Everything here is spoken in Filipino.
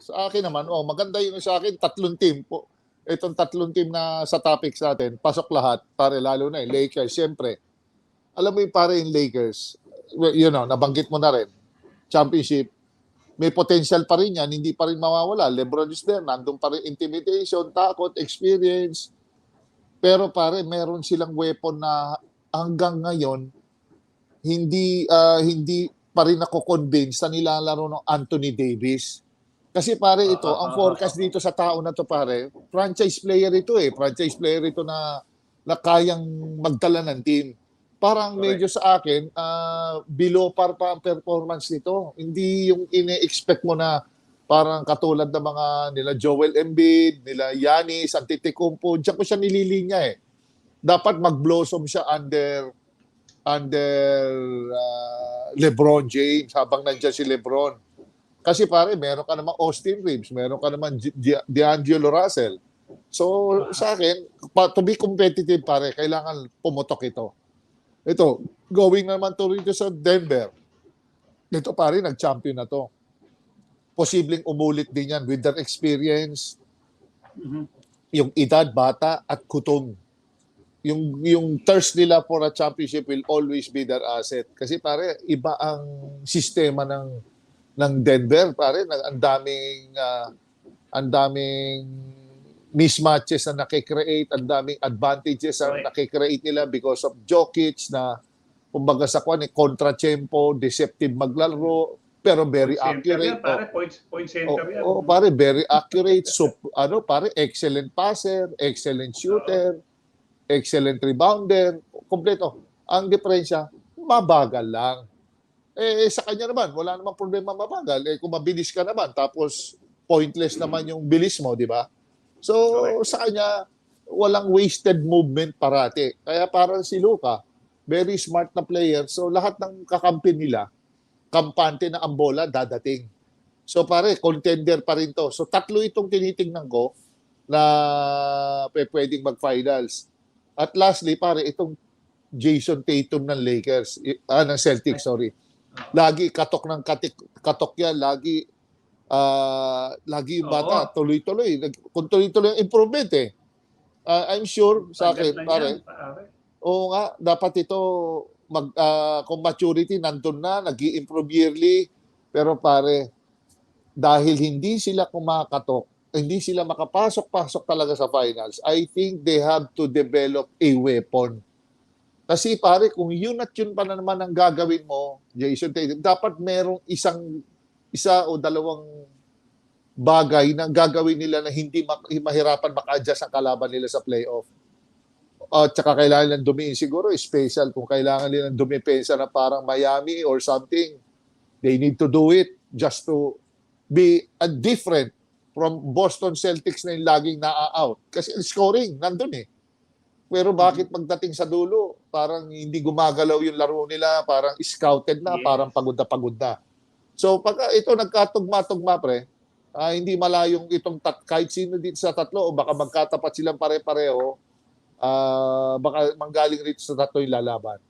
Sa akin naman, maganda yung sa akin, tatlong team po. Itong tatlong team na sa topics natin, pasok lahat, pare, lalo na yung Lakers, siyempre. Alam mo yung pare yung Lakers, nabanggit mo na rin, championship, may potential pa rin yan, hindi pa rin mawawala. LeBron is there, nandun pa rin intimidation, takot, experience. Pero pare, meron silang weapon na hanggang ngayon, hindi pa rin ako convinced sa nilalaro ng Anthony Davis. Kasi pare ito, ang forecast dito sa tao na to pare, franchise player ito eh. Franchise player ito na kayang magdala ng team. Parang medyo sa akin, below par pa ang performance nito. Hindi yung ine-expect mo na parang katulad ng mga nila Joel Embiid, nila Giannis Antetokounmpo, diyan ko siya nililinya eh. Dapat mag-blossom siya under LeBron James habang nandiyan si LeBron. Kasi pare, meron ka naman Austin Reeves, meron ka naman D'Angelo Russell. So sa akin, to be competitive pare, kailangan pumutok ito. Ito, going naman to rito sa Denver. Ito pare, nag-champion na to. Posibleng umulit din yan with their experience, yung edad, bata, at kutom. Yung thirst nila for a championship will always be their asset. Kasi pare, iba ang sistema ng Denver, pare. Ang daming mismatches na nakikreate, ang daming advantages na nakikreate nila because of Jokic na kumbaga sa kontra-tempo, deceptive maglaro, pero very accurate. Point center yan. Pare, very accurate. So, pare, excellent passer, excellent shooter, excellent rebounder, kompleto. Ang diferensya, mabagal lang. Sa kanya naman, wala namang problema mabagal. Kung mabilis ka naman, tapos pointless naman yung bilis mo, di ba? So, sa kanya, walang wasted movement parati. Kaya parang si Luka, very smart na player. So, lahat ng kakampi nila, kampante na ang bola, dadating. So, pare, contender pa rin to. So, tatlo itong tinitingnan ko na pwedeng mag-finals. At lastly, pare, itong Jason Tatum ng Lakers, ng Celtics, sorry. Lagi katok yan, lagi yung bata, tuloy-tuloy. Kung tuloy-tuloy ang improvement eh. I'm sure sa akin, pare. Oo nga, dapat ito, kung maturity, nandun na, nag-i-improve yearly. Pero pare, dahil hindi sila kumakatok, hindi sila makapasok-pasok talaga sa finals, I think they have to develop a weapon. Kasi pare, kung yun at yun pa na naman ang gagawin mo, Jason Tatum, dapat merong isa o dalawang bagay na gagawin nila na hindi mahirapan maka-adjust ang kalaban nila sa playoff. At saka kailangan nilang dumiin siguro, special. Kung kailangan nilang dumipensa na parang Miami or something, they need to do it just to be different from Boston Celtics na yung laging na-out. Kasi scoring, nandun eh. Pero bakit pagdating sa dulo, parang hindi gumagalaw yung laro nila, parang scouted na, parang pagod na. So pagka ito nagkatugma-tugma pre, hindi malayong itong kahit sino dito sa tatlo o baka magkatapat silang pare-pareho, baka manggaling rito sa tatlo yung lalaban.